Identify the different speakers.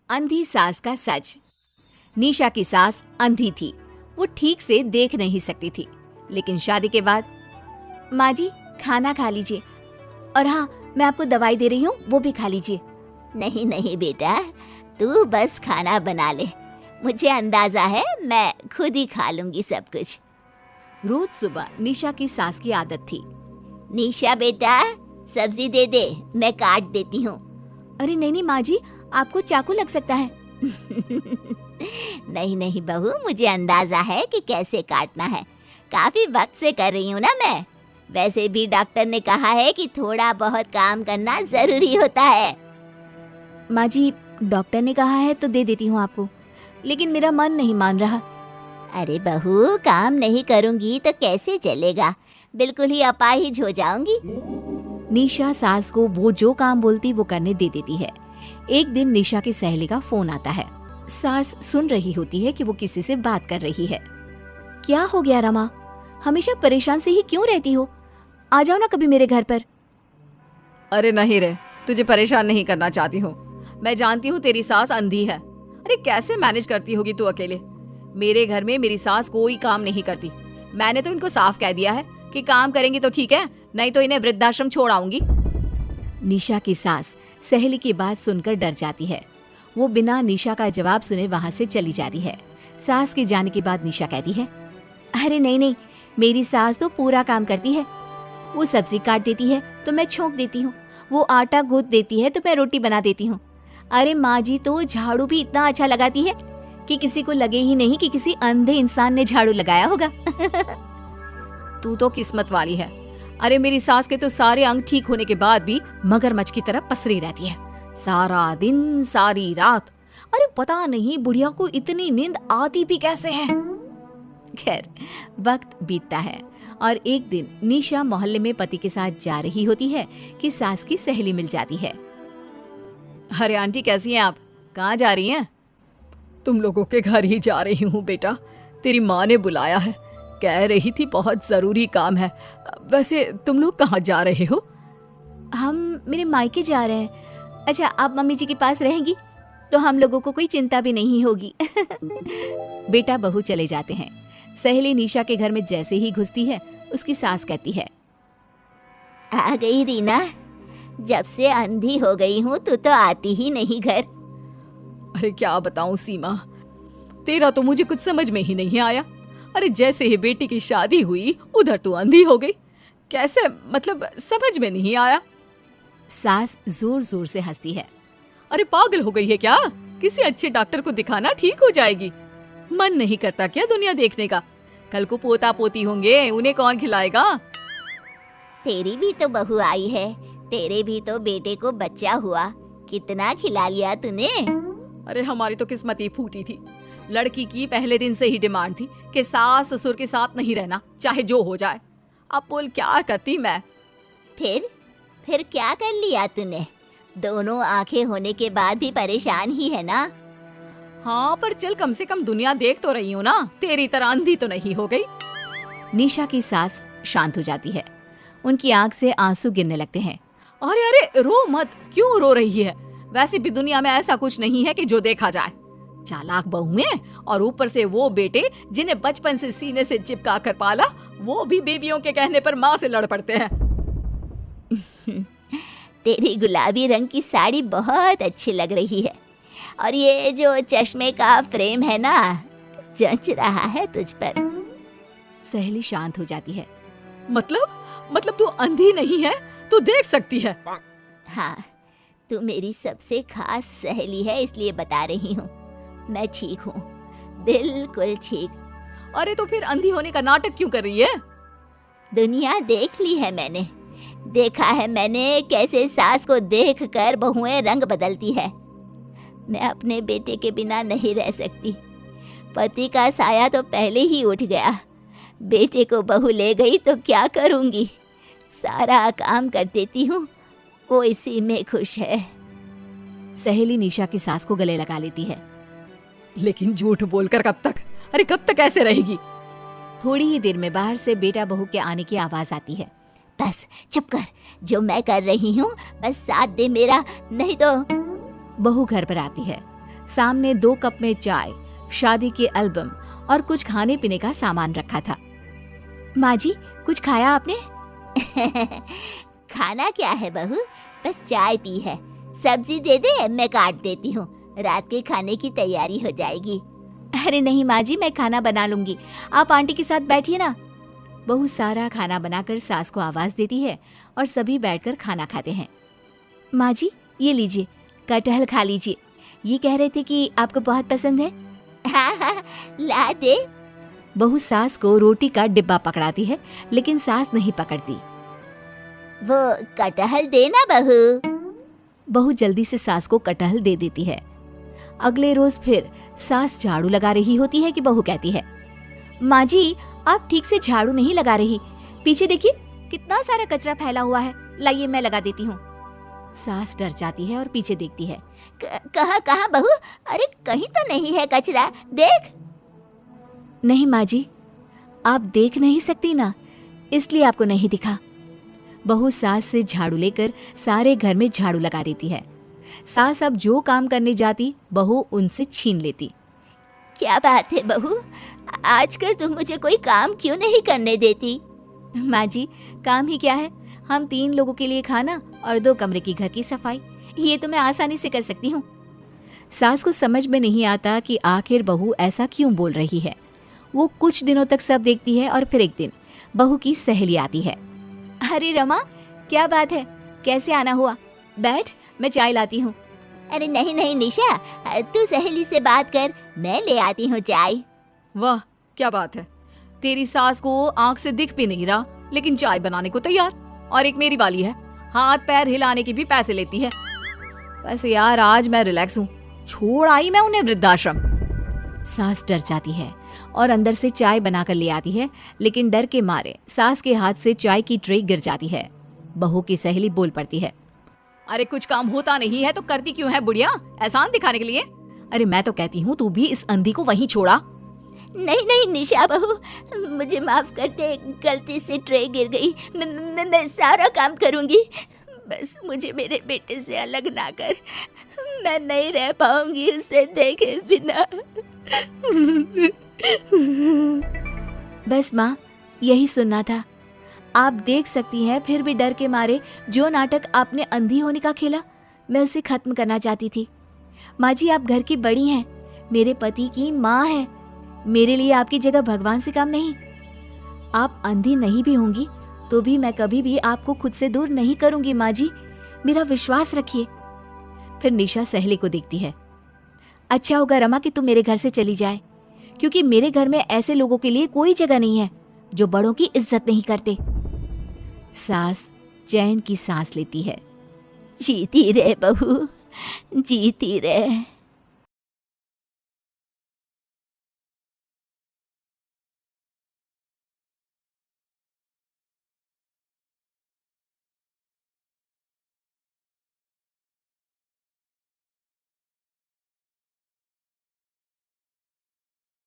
Speaker 1: अंधी सास का सच। निशा की सास अंधी थी। वो ठीक से देख नहीं सकती थी, लेकिन शादी के बाद, माँ जी खाना खा लीजिए, और हाँ मैं आपको दवाई दे रही हूँ, वो भी खा लीजिए।
Speaker 2: नहीं नहीं बेटा, तू बस खाना बना ले, मुझे अंदाजा है मैं खुद ही खा लूंगी सब कुछ।
Speaker 1: रोज सुबह निशा की सास की आदत थी।
Speaker 2: निशा बेटा, सब्जी दे दे, मैं काट देती हूँ।
Speaker 1: अरे नहीं नहीं माँ जी, आपको चाकू लग सकता है।
Speaker 2: नहीं नहीं बहू, मुझे अंदाजा है कि कैसे काटना है, काफी वक्त से कर रही हूँ ना मैं। वैसे भी डॉक्टर ने कहा है कि थोड़ा बहुत काम करना जरूरी होता है।
Speaker 1: माँ जी डॉक्टर ने कहा है तो दे देती हूँ आपको, लेकिन मेरा मन नहीं मान रहा।
Speaker 2: अरे बहू, काम नहीं करूँगी तो कैसे चलेगा, बिल्कुल ही अपाहिज हो जाऊंगी।
Speaker 1: निशा सास को वो जो काम बोलती वो करने दे देती है। एक दिन निशा की सहेली का फोन आता है। सास सुन रही होती है कि वो किसी से बात कर रही है। क्या हो गया रमा, हमेशा परेशान से ही क्यों रहती हो? आ जाओ ना कभी मेरे घर पर।
Speaker 3: अरे नहीं रे, तुझे परेशान नहीं करना चाहती हूँ। मैं जानती हूँ तेरी सास अंधी है। अरे कैसे मैनेज करती होगी तू अकेले? मेरे घर में मेरी सास कोई काम नहीं करती। मैंने तो इनको साफ कह दिया है कि काम करेंगी तो ठीक है, नहीं तो इन्हें वृद्धाश्रम छोड़ आऊंगी।
Speaker 1: निशा की सास सहेली की बात सुनकर डर जाती है। वो बिना निशा का जवाब सुने वहाँ से चली जाती है। सास के जाने के बाद निशा कहती है, अरे नहीं नहीं, मेरी सास तो पूरा काम करती है। वो सब्जी काट देती है तो मैं छोंक देती हूँ, वो आटा गूंथ देती है तो मैं रोटी बना देती हूँ। अरे माँ जी तो झाड़ू भी इतना अच्छा लगाती है कि किसी को लगे ही नहीं कि किसी अंधे इंसान ने झाड़ू लगाया होगा।
Speaker 3: तू तो किस्मत वाली है। अरे मेरी सास के तो सारे अंग ठीक होने के बाद भी मगरमच्छ की तरह पसरी रहती है, सारा दिन सारी रात। अरे पता नहीं बुढ़िया को इतनी नींद आती भी कैसे है।
Speaker 1: खैर वक्त बीतता है और एक दिन निशा मोहल्ले में पति के साथ जा रही होती है कि सास की सहेली मिल जाती है।
Speaker 3: अरे आंटी कैसी हैं आप? कहाँ जा रही हैं? तुम लोगों के घर ही जा रही हूँ बेटा, तेरी माँ ने बुलाया है, कह रही थी बहुत जरूरी काम है। वैसे तुम लोग कहाँ जा रहे हो?
Speaker 1: हम मेरे मायके जा रहे हैं। अच्छा आप मम्मी जी के पास रहेंगी तो हम लोगों को कोई चिंता भी नहीं होगी। बेटा बहू चले जाते हैं। सहेली निशा के घर में जैसे ही घुसती है, उसकी सास कहती है,
Speaker 2: आ गई रीना, जब से अंधी हो गई हूँ तू तो आती ही नहीं घर।
Speaker 3: अरे क्या बताऊं सीमा, तेरा तो मुझे कुछ समझ में ही नहीं आया। अरे जैसे ही बेटी की शादी हुई उधर तू अंधी हो गई, कैसे? मतलब समझ में नहीं आया।
Speaker 1: सास जोर जोर से हंसती है।
Speaker 3: अरे पागल हो गई है क्या? किसी अच्छे डॉक्टर को दिखाना, ठीक हो जाएगी। मन नहीं करता क्या दुनिया देखने का? कल को पोता पोती होंगे, उन्हें कौन खिलाएगा?
Speaker 2: तेरी भी तो बहू आई है, तेरे भी तो बेटे को बच्चा हुआ, कितना खिला लिया तूने।
Speaker 3: अरे हमारी तो किस्मत ही फूटी थी। लड़की की पहले दिन से ही डिमांड थी कि सास ससुर के साथ नहीं रहना, चाहे जो हो जाए। अब बोल क्या करती मैं?
Speaker 2: फिर क्या कर लिया तूने? दोनों आंखें होने के बाद भी परेशान ही है ना?
Speaker 3: हाँ पर चल कम से कम दुनिया देख तो रही हूँ ना, तेरी तरह अंधी तो नहीं हो गई।
Speaker 1: निशा की सास शांत हो जाती है। उनकी आंख से आंसू गिरने लगते हैं।
Speaker 3: अरे अरे रो मत, क्यों रो रही है? वैसे भी दुनिया में ऐसा कुछ नहीं है कि जो देखा जाए। चालाक बहुएं और ऊपर से वो बेटे जिन्हें बचपन से सीने से चिपका कर पाला, वो भी बीवियों के कहने पर माँ से लड़ पड़ते हैं।
Speaker 2: तेरी गुलाबी रंग की साड़ी बहुत अच्छी लग रही है, और ये जो चश्मे का फ्रेम है ना, जच रहा है तुझ पर।
Speaker 1: सहेली शांत हो जाती है।
Speaker 3: मतलब तू अंधी नहीं है, तू देख सकती है।
Speaker 2: हाँ, तू मेरी सबसे खास सहेली है, इसलिए बता रही हूँ। मैं ठीक हूँ, बिल्कुल ठीक।
Speaker 3: अरे तो फिर अंधी होने का नाटक क्यों कर रही है?
Speaker 2: दुनिया देख ली है मैंने, देखा है मैंने कैसे सास को देखकर बहुएं रंग बदलती है। मैं अपने बेटे के बिना नहीं रह सकती। पति का साया तो पहले ही उठ गया, बेटे को बहू ले गई तो क्या करूँगी? सारा काम कर देती हूँ, वो इसी में खुश है।
Speaker 1: सहेली निशा की सास को गले लगा लेती है।
Speaker 3: लेकिन झूठ बोलकर कब तक? अरे कब तक ऐसे रहेगी?
Speaker 1: थोड़ी ही देर में बाहर से बेटा बहू के आने की आवाज आती है।
Speaker 2: बस चुप कर, जो मैं कर रही हूँ बस साथ दे मेरा, नहीं तो।
Speaker 1: बहू घर पर आती है। सामने 2 कप में चाय, शादी के एल्बम और कुछ खाने पीने का सामान रखा था। माँ जी, कुछ खाया आपने?
Speaker 2: खाना क्या है बहू, बस चाय पी है। सब्जी दे दे, मैं काट देती हूँ, रात के खाने की तैयारी हो जाएगी।
Speaker 1: अरे नहीं माँ जी, मैं खाना बना लूंगी, आप आंटी के साथ बैठिए ना। बहू सारा खाना बनाकर सास को आवाज देती है और सभी बैठकर खाना खाते हैं। माँ जी, ये लीजिए, कटहल खा लीजिए, ये कह रहे थे कि आपको बहुत पसंद है।
Speaker 2: हाँ हाँ, ला दे।
Speaker 1: बहू सास को रोटी का डिब्बा पकड़ाती है, लेकिन सास नहीं पकड़ती।
Speaker 2: वो कटहल देना बहू।
Speaker 1: बहू जल्दी से सास को कटहल दे देती है। अगले रोज फिर सास झाड़ू लगा रही होती है कि बहू कहती है, माँ जी, आप ठीक से झाड़ू नहीं लगा रही, पीछे देखिए कितना सारा कचरा फैला हुआ है, लाइए मैं लगा देती हूँ। सास डर जाती है और पीछे देखती है।
Speaker 2: कहाँ कहाँ बहू, अरे कहीं तो नहीं है कचरा, देख।
Speaker 1: नहीं माँ जी, आप देख नहीं सकती ना, इसलिए आपको नहीं दिखा। बहू सास से झाड़ू लेकर सारे घर में झाड़ू लगा देती है। सास अब जो काम करने जाती, बहू उनसे छीन लेती।
Speaker 2: क्या बात है बहू, आजकल तुम मुझे कोई काम क्यों नहीं करने देती?
Speaker 1: माँ जी, काम ही क्या है, हम 3 लोगों के लिए खाना और 2 कमरे की घर की सफाई, ये तो मैं आसानी से कर सकती हूँ। सास को समझ में नहीं आता कि आखिर बहू ऐसा क्यों बोल रही है। वो कुछ दिनों तक सब देखती है और फिर एक दिन बहू की सहेली आती है। अरे रमा, क्या बात है, कैसे आना हुआ? बैठ, मैं चाय लाती हूँ।
Speaker 2: अरे नहीं नहीं निशा, तू सहेली से बात कर, मैं ले आती हूँ चाय।
Speaker 3: वाह, क्या बात है, तेरी सास को आंख से दिख भी नहीं रहा, लेकिन चाय बनाने को तैयार। और एक मेरी वाली है, हाथ पैर हिलाने के भी पैसे लेती है। वैसे यार, आज मैं रिलैक्स हूँ, छोड़ आई मैं उन्हें वृद्धाश्रम। सास डर जाती है और अंदर से चाय बनाकर ले आती है, लेकिन डर के मारे सास के हाथ से चाय की ट्रे गिर जाती है। बहू की सहेली बोल पड़ती है, अरे कुछ काम होता नहीं है तो करती क्यों है बुढ़िया, एहसान दिखाने के लिए?
Speaker 1: अरे मैं तो कहती हूँ तू भी इस अंधी को वहीं छोड़ा।
Speaker 2: नहीं नहीं निशा बहू, मुझे माफ कर दे, गलती से ट्रे गिर गई, मैं सारा काम करूँगी, बस मुझे मेरे बेटे से अलग ना कर, मैं नहीं रह पाऊंगी उसे देखे बिना।
Speaker 1: बस माँ, यही सुनना था। आप देख सकती हैं, फिर भी डर के मारे जो नाटक आपने अंधी होने का खेला, मैं उसे खत्म करना चाहती थी। माँ जी, आप घर की बड़ी हैं, मेरे पति की माँ है, मेरे लिए आपकी जगह भगवान से कम नहीं। आप अंधी नहीं भी होंगी तो भी मैं कभी भी आपको खुद से दूर नहीं करूंगी माँ जी, मेरा विश्वास रखिए। फिर निशा सहेली को देखती है। अच्छा होगा रमा कि तुम मेरे घर से चली जाए, क्योंकि मेरे घर में ऐसे लोगों के लिए कोई जगह नहीं है जो बड़ों की इज्जत नहीं करते। सास चैन की सांस लेती है।
Speaker 2: जीती रहे बहू, जीती रहे।